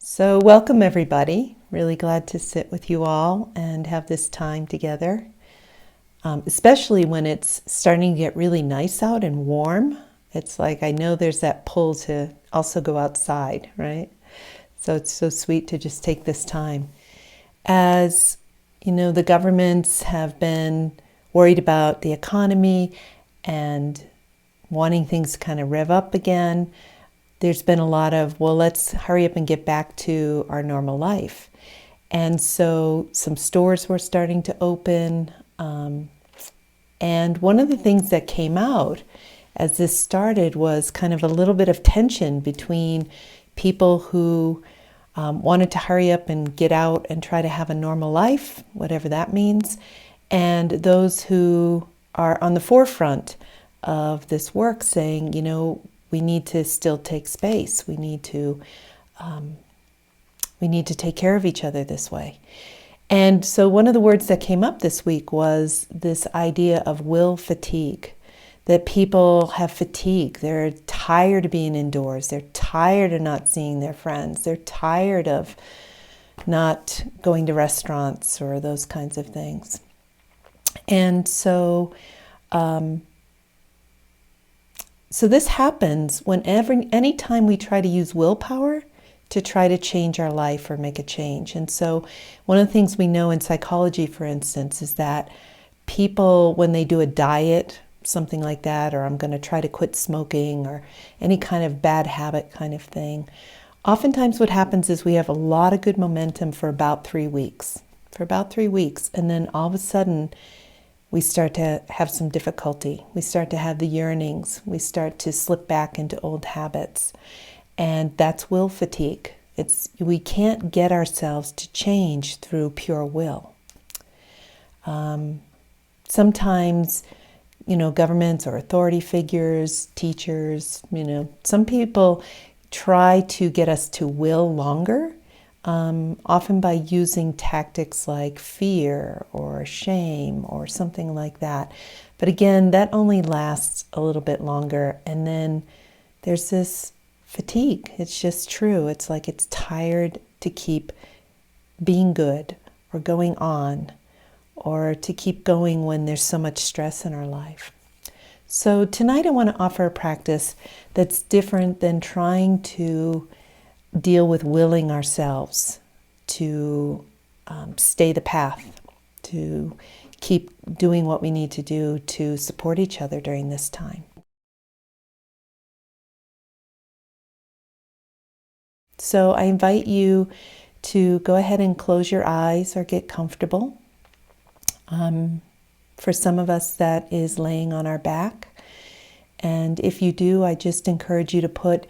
So welcome everybody. Really glad to sit with you all and have this time together, especially when it's starting to get really nice out and warm. It's like I know there's that pull to also go outside, right? So it's so sweet to just take this time. As you know, the governments have been worried about the economy and wanting things to kind of rev up again. There's been a lot of, well, let's hurry up and get back to our normal life. And so some stores were starting to open. And one of the things that came out as this started was kind of a little bit of tension between people who wanted to hurry up and get out and try to have a normal life, whatever that means, and those who are on the forefront of this work saying, you know, we need to still take space. We need to take care of each other this way. And so one of the words that came up this week was this idea of will fatigue, that people have fatigue. They're tired of being indoors. They're tired of not seeing their friends. They're tired of not going to restaurants or those kinds of things. And so this happens anytime we try to use willpower to try to change our life or make a change. And so one of the things we know in psychology, for instance, is that people, when they do a diet, something like that, or I'm going to try to quit smoking or any kind of bad habit kind of thing, oftentimes what happens is we have a lot of good momentum for about 3 weeks. And then all of a sudden, we start to have some difficulty. We start to have the yearnings. We start to slip back into old habits. And that's will fatigue. We can't get ourselves to change through pure will. Sometimes, governments or authority figures, teachers, some people try to get us to will longer, often by using tactics like fear or shame or something like that. But again, that only lasts a little bit longer. And then there's this fatigue. It's just true. It's like it's tired to keep being good or going on, or to keep going when there's so much stress in our life. So tonight I want to offer a practice that's different than trying to deal with willing ourselves to stay the path, to keep doing what we need to do to support each other during this time. So I invite you to go ahead and close your eyes or get comfortable. For some of us, that is laying on our back. And if you do, I just encourage you to put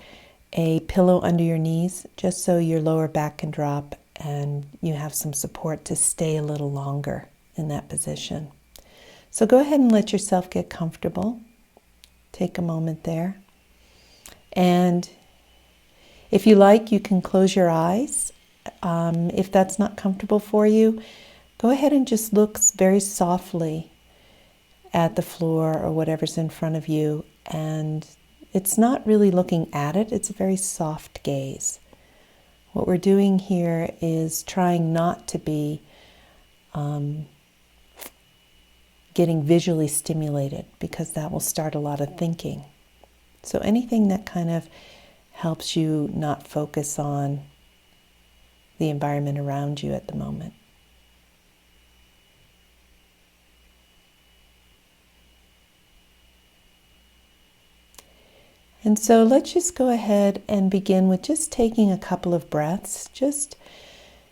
a pillow under your knees, just so your lower back can drop and you have some support to stay a little longer in that position. So go ahead and let yourself get comfortable. Take a moment there. And if you like, you can close your eyes. If that's not comfortable for you, go ahead and just look very softly at the floor or whatever's in front of you. And it's not really looking at it. It's a very soft gaze. What we're doing here is trying not to be getting visually stimulated, because that will start a lot of thinking. So anything that kind of helps you not focus on the environment around you at the moment. And so let's just go ahead and begin with just taking a couple of breaths, just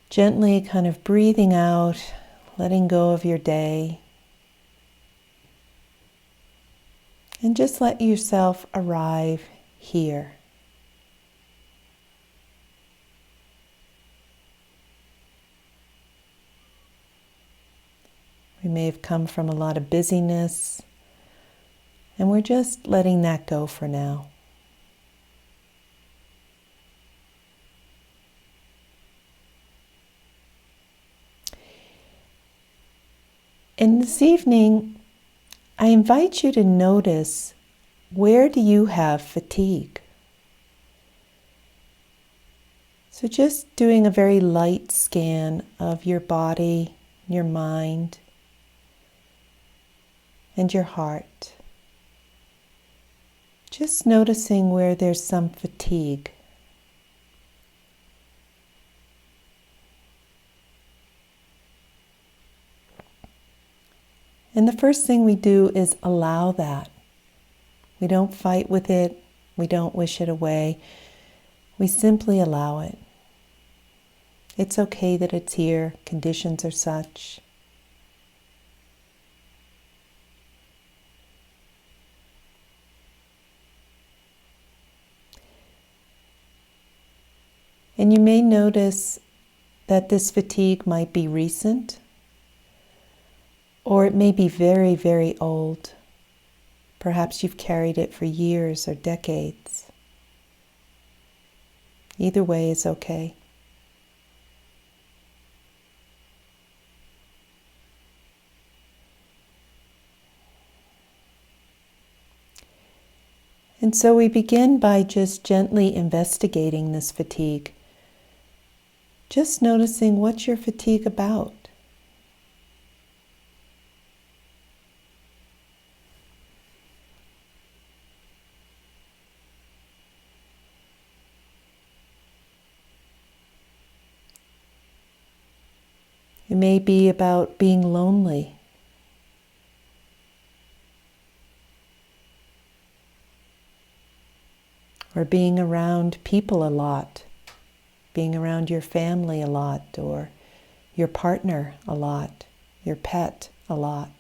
gently kind of breathing out, letting go of your day. And just let yourself arrive here. We may have come from a lot of busyness, and we're just letting that go for now. And this evening, I invite you to notice, where do you have fatigue? So just doing a very light scan of your body, your mind, and your heart. Just noticing where there's some fatigue. And the first thing we do is allow that. We don't fight with it. We don't wish it away. We simply allow it. It's okay that it's here. Conditions are such. And you may notice that this fatigue might be recent, or it may be very, very old. Perhaps you've carried it for years or decades. Either way is okay. And so we begin by just gently investigating this fatigue. Just noticing, what's your fatigue about? It may be about being lonely, or being around people a lot, being around your family a lot, or your partner a lot, your pet a lot.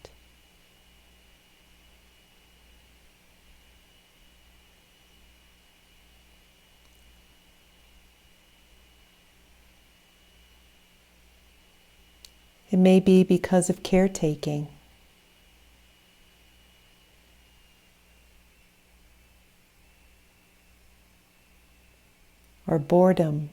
It may be because of caretaking, or boredom.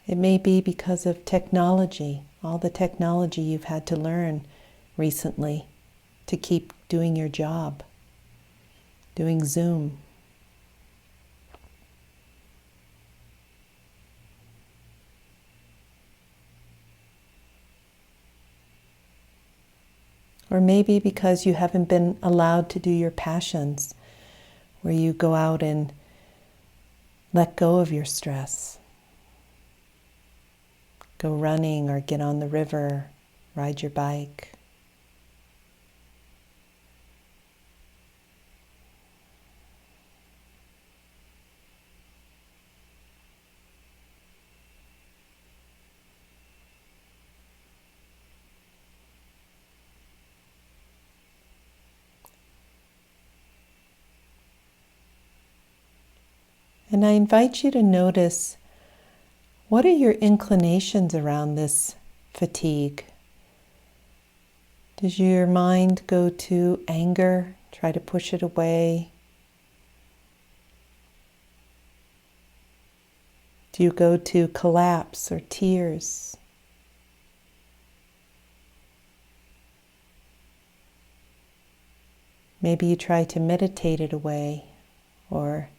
It may be because of technology, all the technology you've had to learn recently to keep doing your job, doing Zoom. Or maybe because you haven't been allowed to do your passions, where you go out and let go of your stress. Go running or get on the river, ride your bike. And I invite you to notice, what are your inclinations around this fatigue? Does your mind go to anger, try to push it away? Do you go to collapse or tears? Maybe you try to meditate it away or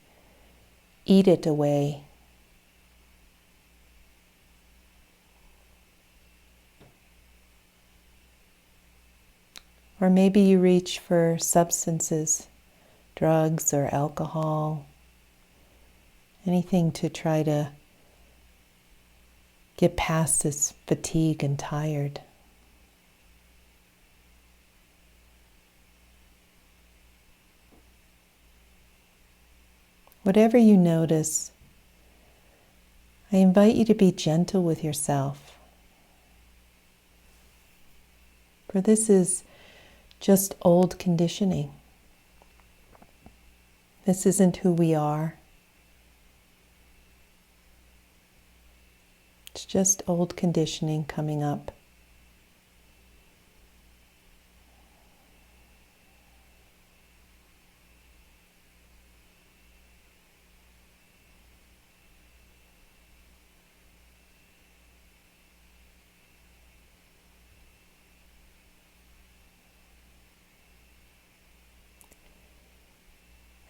eat it away. Or maybe you reach for substances, drugs or alcohol, anything to try to get past this fatigue and tired. Whatever you notice, I invite you to be gentle with yourself. For this is just old conditioning. This isn't who we are. It's just old conditioning coming up.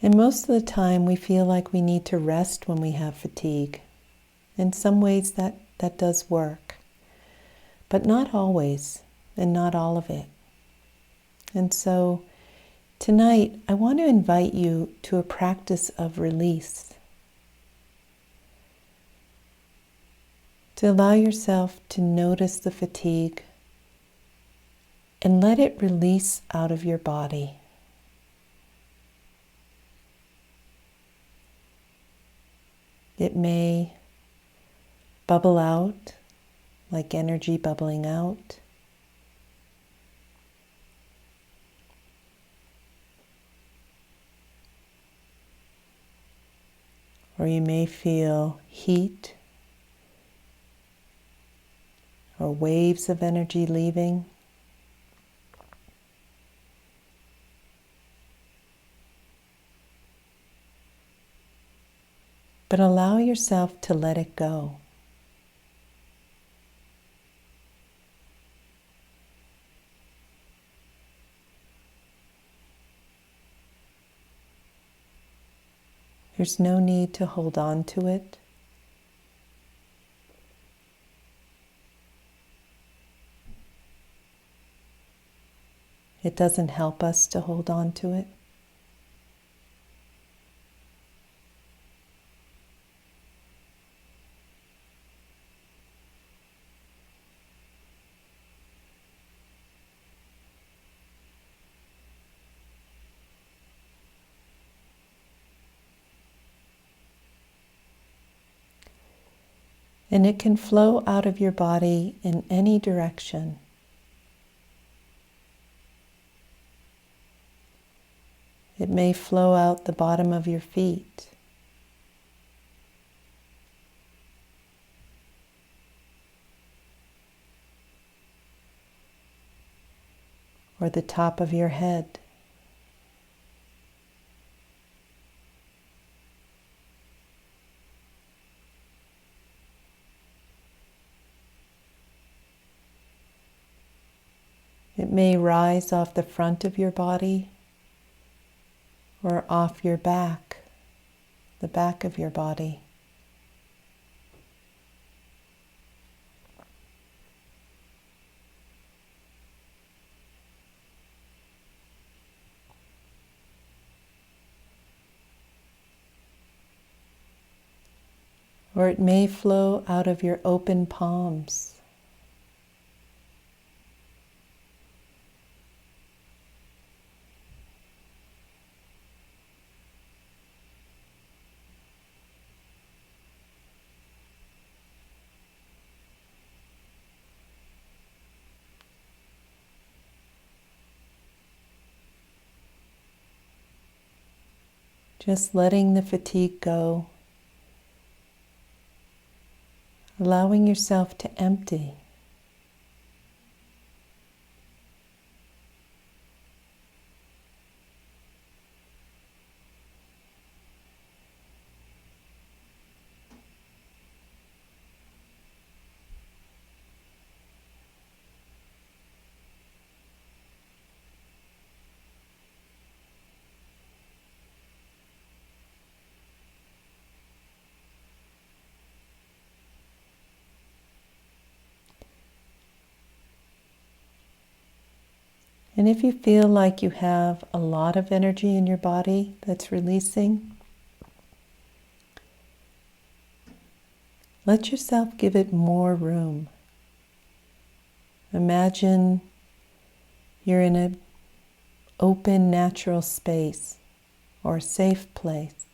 And most of the time we feel like we need to rest when we have fatigue. In some ways that does work, but not always, and not all of it. And so tonight I want to invite you to a practice of release. To allow yourself to notice the fatigue and let it release out of your body. It may bubble out like energy bubbling out. Or you may feel heat or waves of energy leaving. But allow yourself to let it go. There's no need to hold on to it. It doesn't help us to hold on to it. And it can flow out of your body in any direction. It may flow out the bottom of your feet. Or the top of your head. It may rise off the front of your body or off your back, the back of your body. Or it may flow out of your open palms. Just letting the fatigue go, allowing yourself to empty. And if you feel like you have a lot of energy in your body that's releasing, let yourself give it more room. Imagine you're in an open, natural space or a safe place.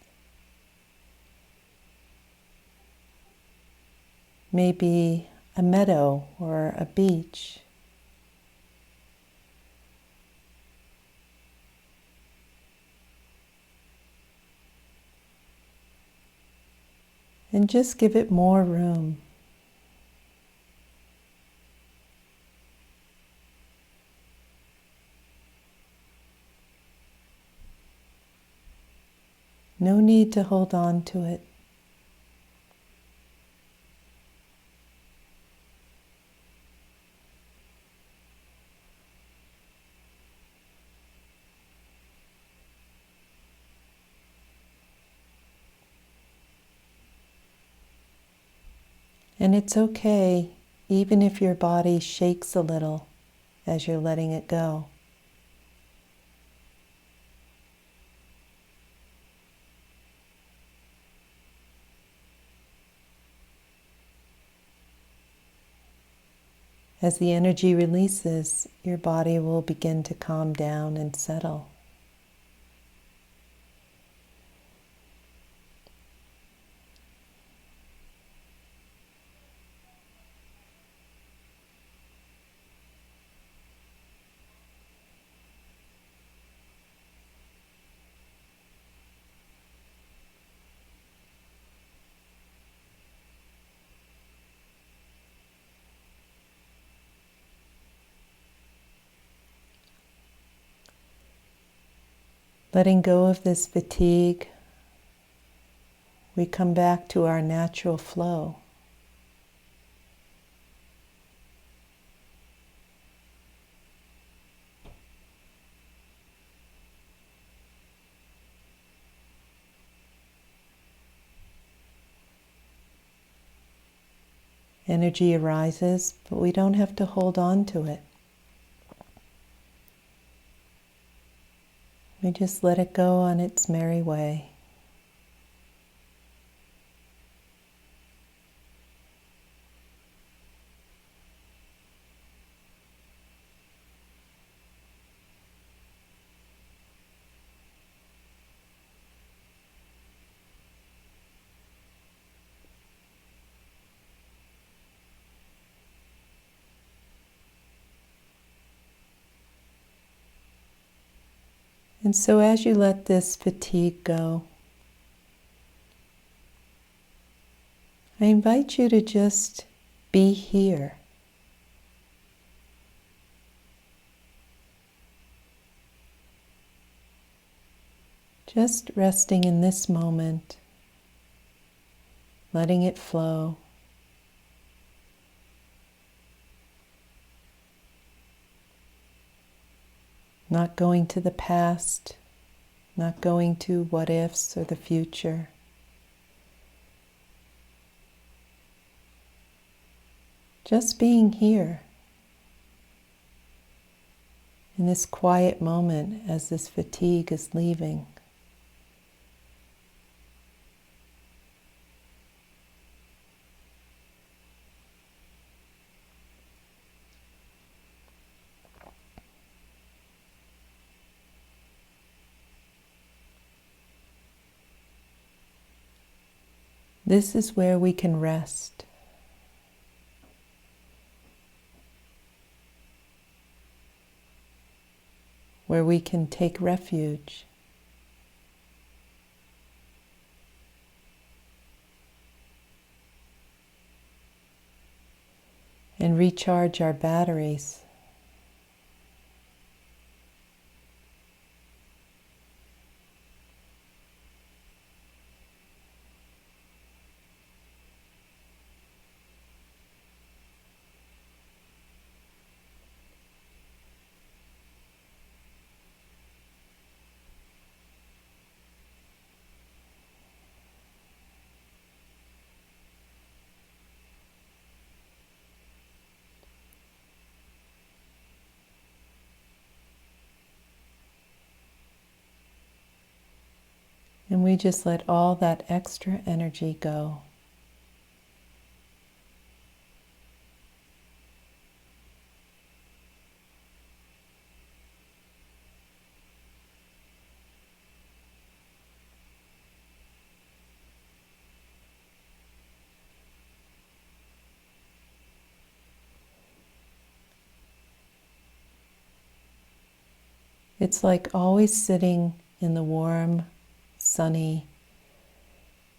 Maybe a meadow or a beach. And just give it more room. No need to hold on to it. And it's okay, even if your body shakes a little as you're letting it go. As the energy releases, your body will begin to calm down and settle. Letting go of this fatigue, we come back to our natural flow. Energy arises, but we don't have to hold on to it. We just let it go on its merry way. And so as you let this fatigue go, I invite you to just be here. Just resting in this moment, letting it flow. Not going to the past, not going to what ifs or the future. Just being here in this quiet moment as this fatigue is leaving. This is where we can rest. Where we can take refuge. And recharge our batteries. And we just let all that extra energy go. It's like always sitting in the warm, sunny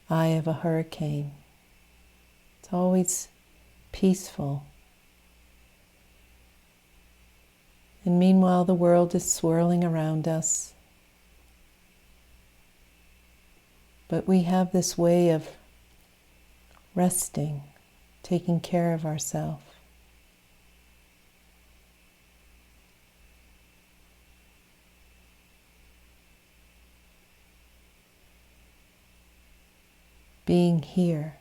eye of a hurricane. It's always peaceful. And meanwhile, the world is swirling around us. But we have this way of resting, taking care of ourselves. Being here.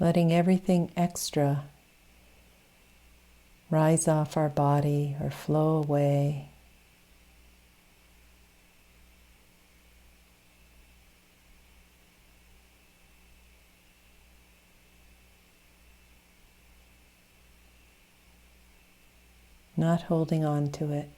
letting everything extra rise off our body or flow away. Not holding on to it.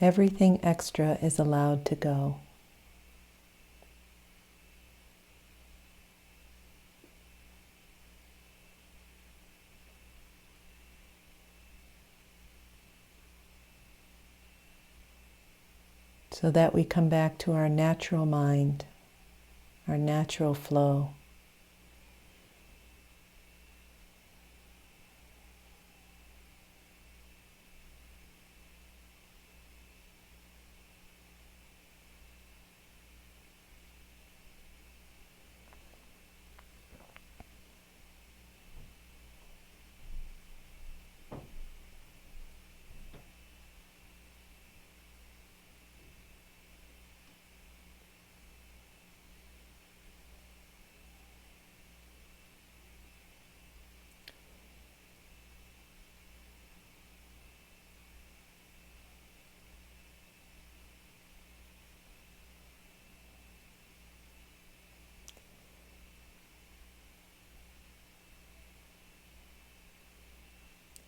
Everything extra is allowed to go. So that we come back to our natural mind, our natural flow.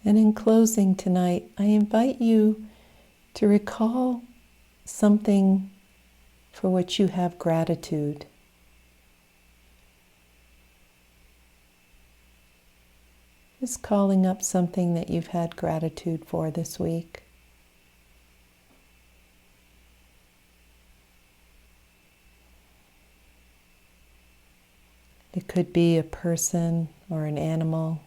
And in closing tonight, I invite you to recall something for which you have gratitude. Just calling up something that you've had gratitude for this week. It could be a person or an animal.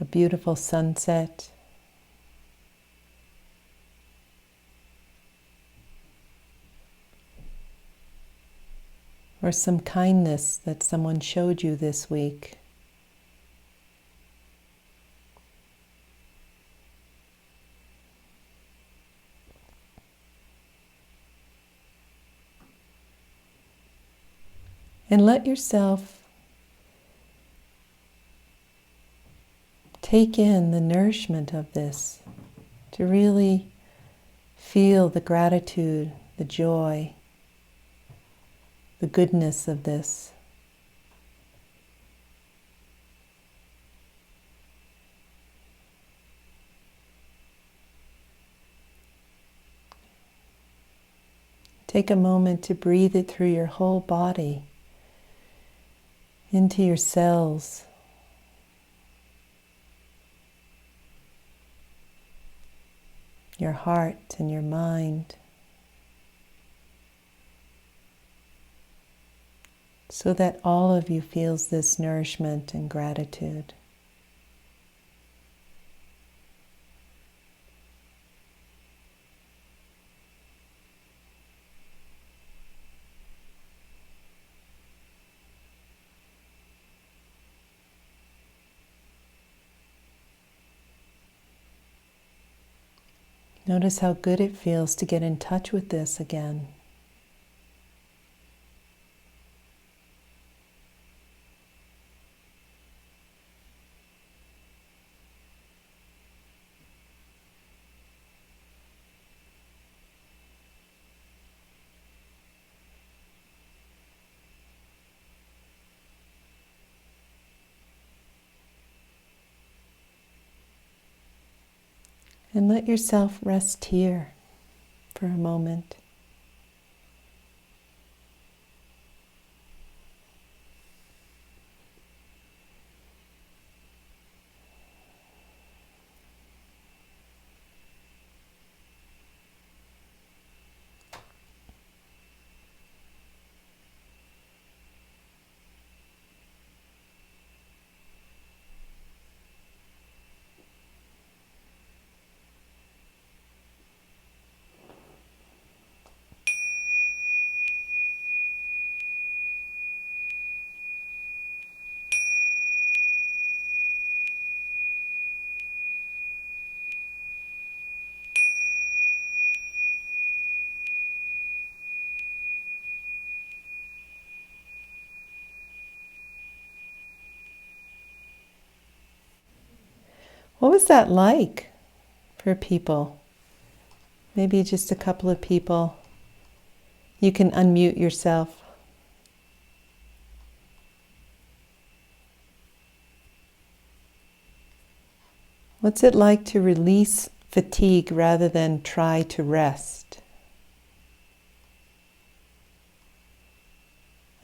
A beautiful sunset. Or some kindness that someone showed you this week. And let yourself take in the nourishment of this, to really feel the gratitude, the joy, the goodness of this. Take a moment to breathe it through your whole body, into your cells, your heart and your mind, so that all of you feels this nourishment and gratitude. Notice how good it feels to get in touch with this again. And let yourself rest here for a moment. What was that like for people? Maybe just a couple of people. You can unmute yourself. What's it like to release fatigue rather than try to rest?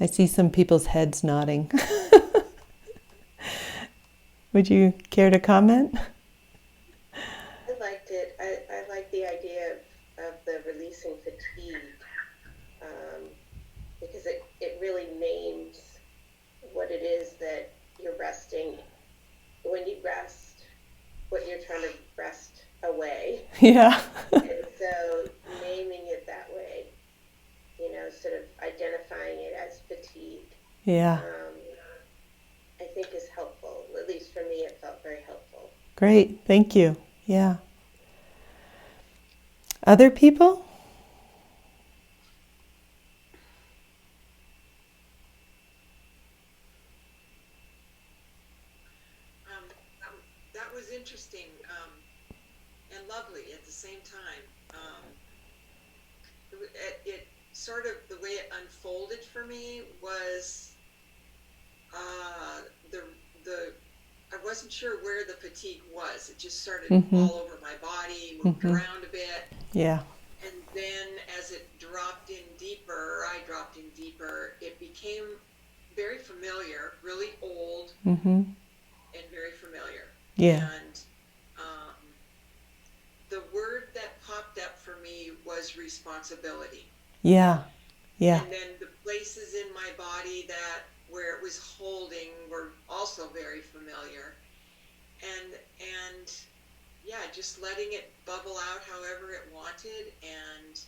I see some people's heads nodding. Would you care to comment? I liked it. I like the idea of the releasing fatigue, because it really names what it is that you're resting. When you rest, what you're trying to rest away. Yeah. And so naming it that way, sort of identifying it as fatigue, Yeah. I think is helpful. At least for me, it felt very helpful. Great. Thank you. Yeah. Other people? That was interesting and lovely at the same time. It sort of, the way it unfolded for me was the I wasn't sure where the fatigue was. It just started all over my body, moved around a bit. Yeah. And then as it dropped in deeper, or I dropped in deeper, it became very familiar, really old, and very familiar. Yeah. And the word that popped up for me was responsibility. Yeah. Yeah. And then the places in my body where it was holding were also very familiar. And yeah, just letting it bubble out however it wanted, and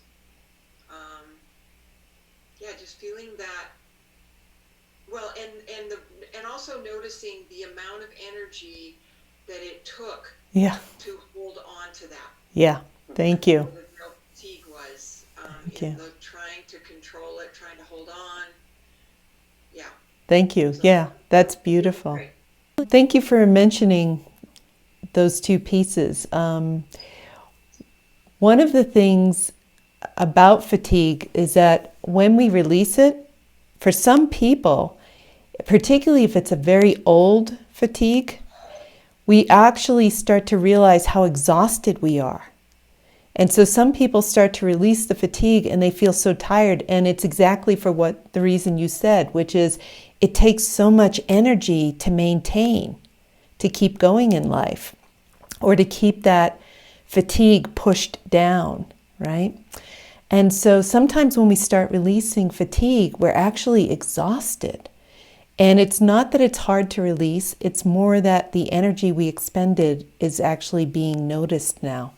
yeah, just feeling that. Well, and also noticing the amount of energy that it took Yeah. to hold on to that. Yeah. Thank you. The real fatigue was Thank you. the trying to control it, trying to hold on. Yeah. Thank you. So, Yeah. That's beautiful. great. Thank you for mentioning those two pieces. One of the things about fatigue is that when we release it, for some people, particularly if it's a very old fatigue, we actually start to realize how exhausted we are. And so some people start to release the fatigue and they feel so tired. And it's exactly for the reason you said, which is it takes so much energy to maintain, to keep going in life, or to keep that fatigue pushed down, right? And so sometimes when we start releasing fatigue, we're actually exhausted. And it's not that it's hard to release, it's more that the energy we expended is actually being noticed now.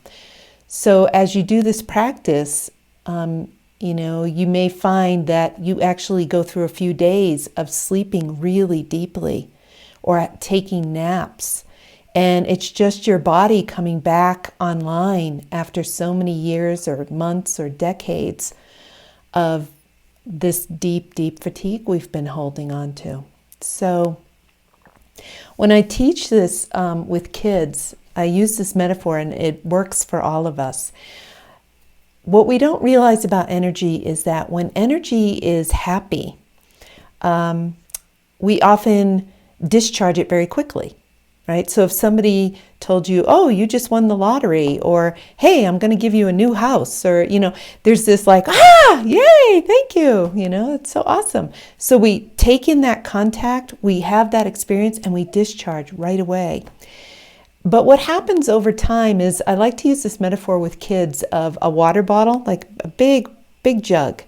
So as you do this practice, you may find that you actually go through a few days of sleeping really deeply or taking naps. And it's just your body coming back online after so many years or months or decades of this deep, deep fatigue we've been holding on to. So when I teach this with kids, I use this metaphor and it works for all of us. What we don't realize about energy is that when energy is happy, we often discharge it very quickly, right? So if somebody told you, oh, you just won the lottery, or hey, I'm going to give you a new house, or, there's this like, yay, thank you, it's so awesome. So we take in that contact, we have that experience, and we discharge right away. But what happens over time is, I like to use this metaphor with kids of a water bottle, like a big, big jug.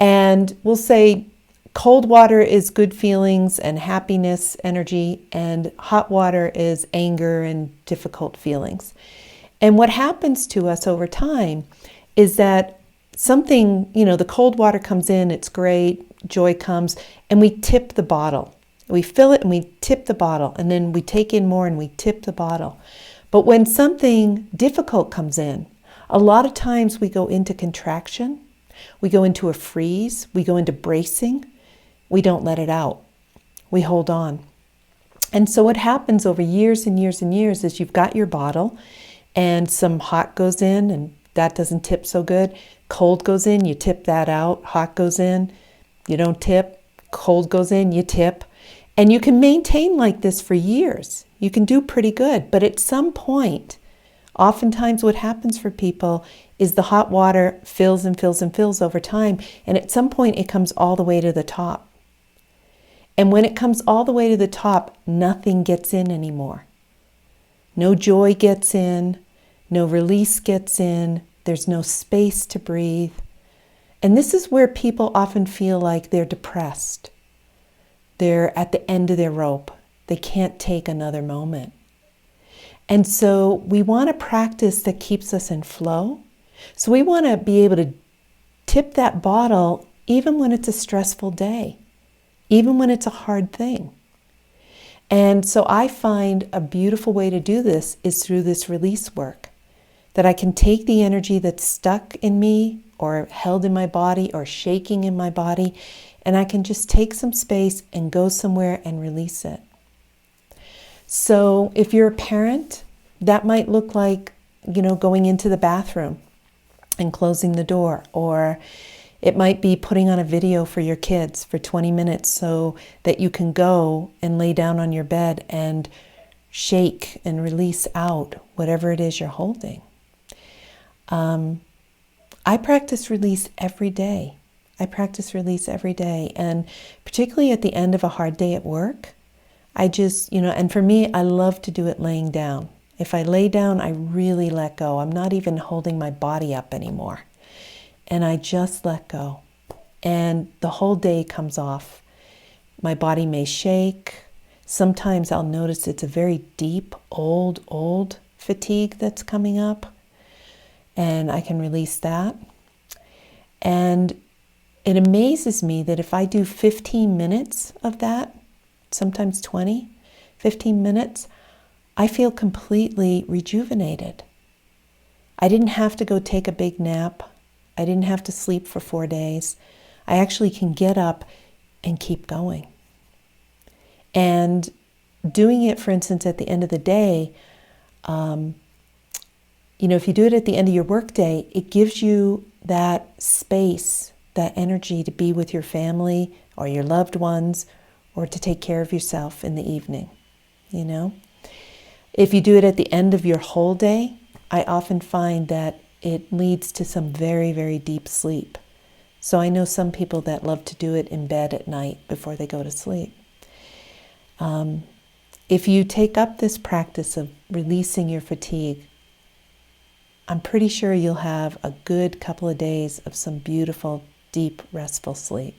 And we'll say cold water is good feelings and happiness, energy, and hot water is anger and difficult feelings. And what happens to us over time is that something, the cold water comes in, it's great, joy comes, and we tip the bottle. We fill it and we tip the bottle, and then we take in more and we tip the bottle. But when something difficult comes in, a lot of times we go into contraction, we go into a freeze, we go into bracing, we don't let it out, we hold on. And so what happens over years and years and years is you've got your bottle and some hot goes in and that doesn't tip so good. Cold goes in, you tip that out. Hot goes in, you don't tip. Cold goes in, you tip. And you can maintain like this for years. You can do pretty good. But at some point, oftentimes what happens for people is the hot water fills and fills and fills over time. And at some point, it comes all the way to the top. And when it comes all the way to the top, nothing gets in anymore. No joy gets in, no release gets in, there's no space to breathe. And this is where people often feel like they're depressed. They're at the end of their rope. They can't take another moment. And so we want a practice that keeps us in flow. So we want to be able to tip that bottle even when it's a stressful day, even when it's a hard thing. And so I find a beautiful way to do this is through this release work, that I can take the energy that's stuck in me or held in my body or shaking in my body, and I can just take some space and go somewhere and release it. So if you're a parent, that might look like, going into the bathroom and closing the door, or it might be putting on a video for your kids for 20 minutes so that you can go and lay down on your bed and shake and release out whatever it is you're holding. I practice release every day. And particularly at the end of a hard day at work, I just, and for me, I love to do it laying down. If I lay down, I really let go. I'm not even holding my body up anymore. And I just let go. And the whole day comes off. My body may shake. Sometimes I'll notice it's a very deep, old fatigue that's coming up. And I can release that. And it amazes me that if I do 15 minutes of that, sometimes 20, 15 minutes, I feel completely rejuvenated. I didn't have to go take a big nap. I didn't have to sleep for 4 days. I actually can get up and keep going. And doing it, for instance, at the end of the day, if you do it at the end of your workday, it gives you that space, that energy to be with your family or your loved ones or to take care of yourself in the evening, If you do it at the end of your whole day, I often find that it leads to some very, very deep sleep. So I know some people that love to do it in bed at night before they go to sleep. If you take up this practice of releasing your fatigue, I'm pretty sure you'll have a good couple of days of some beautiful, deep, restful sleep.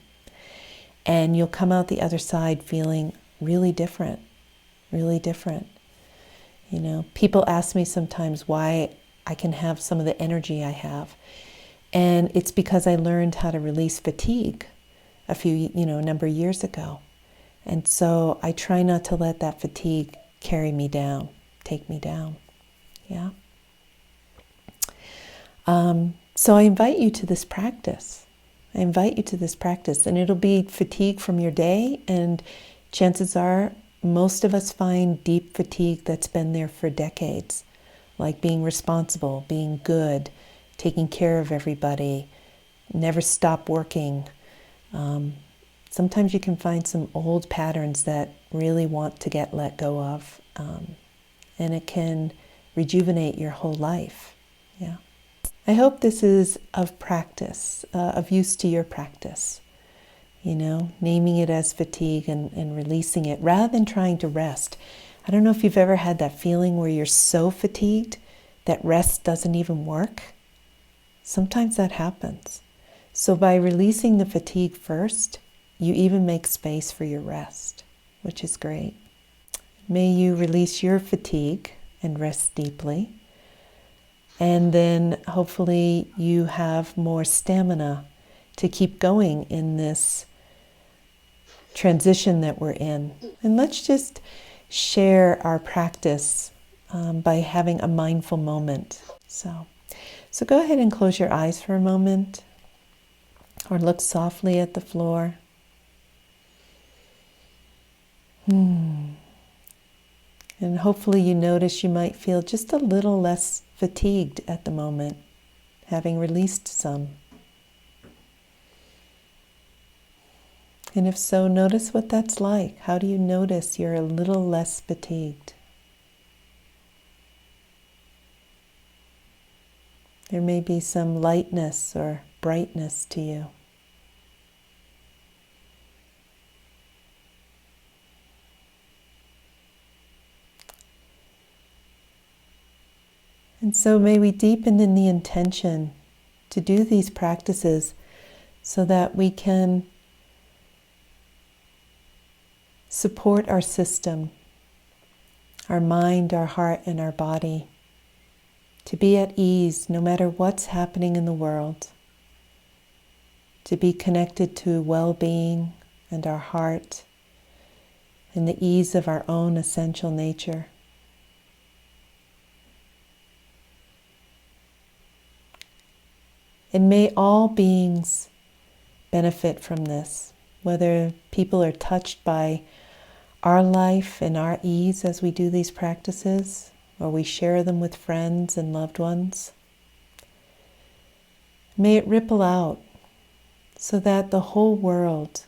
And you'll come out the other side feeling really different, really different. People ask me sometimes why I can have some of the energy I have. And it's because I learned how to release fatigue a number of years ago. And so I try not to let that fatigue carry me down, take me down. Yeah. So I invite you to this practice. And it'll be fatigue from your day. And chances are most of us find deep fatigue that's been there for decades, like being responsible, being good, taking care of everybody, never stop working. Sometimes you can find some old patterns that really want to get let go of, and it can rejuvenate your whole life. Yeah. I hope this is of practice, of use to your practice. Naming it as fatigue and releasing it rather than trying to rest. I don't know if you've ever had that feeling where you're so fatigued that rest doesn't even work. Sometimes that happens. So by releasing the fatigue first, you even make space for your rest, which is great. May you release your fatigue and rest deeply. And then hopefully you have more stamina to keep going in this transition that we're in. And let's just share our practice by having a mindful moment. So go ahead and close your eyes for a moment or look softly at the floor. And hopefully you notice you might feel just a little less fatigued at the moment, having released some. And if so, notice what that's like. How do you notice you're a little less fatigued? There may be some lightness or brightness to you. And so may we deepen in the intention to do these practices so that we can support our system, our mind, our heart, and our body, to be at ease no matter what's happening in the world, to be connected to well-being and our heart and the ease of our own essential nature. And may all beings benefit from this, whether people are touched by our life and our ease as we do these practices, or we share them with friends and loved ones. May it ripple out so that the whole world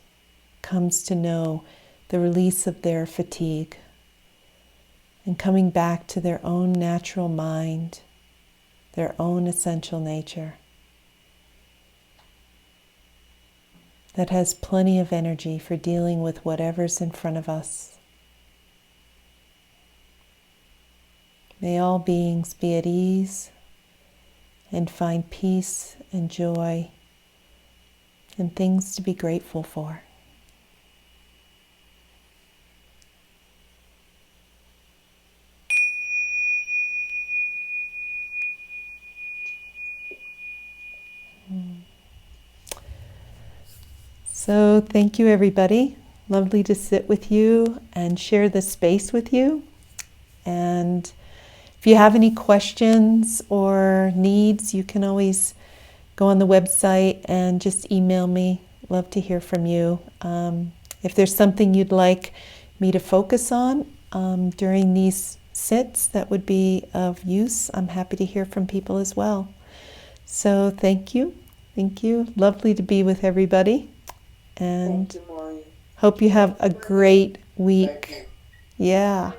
comes to know the release of their fatigue and coming back to their own natural mind, their own essential nature that has plenty of energy for dealing with whatever's in front of us. May all beings be at ease and find peace and joy and things to be grateful for. So thank you, everybody. Lovely to sit with you and share this space with you. And if you have any questions or needs, you can always go on the website and just email me. Love to hear from you. If there's something you'd like me to focus on during these sits that would be of use, I'm happy to hear from people as well. So thank you. Thank you. Lovely to be with everybody. And Thank you, Maureen. hope you have a great week. Yeah.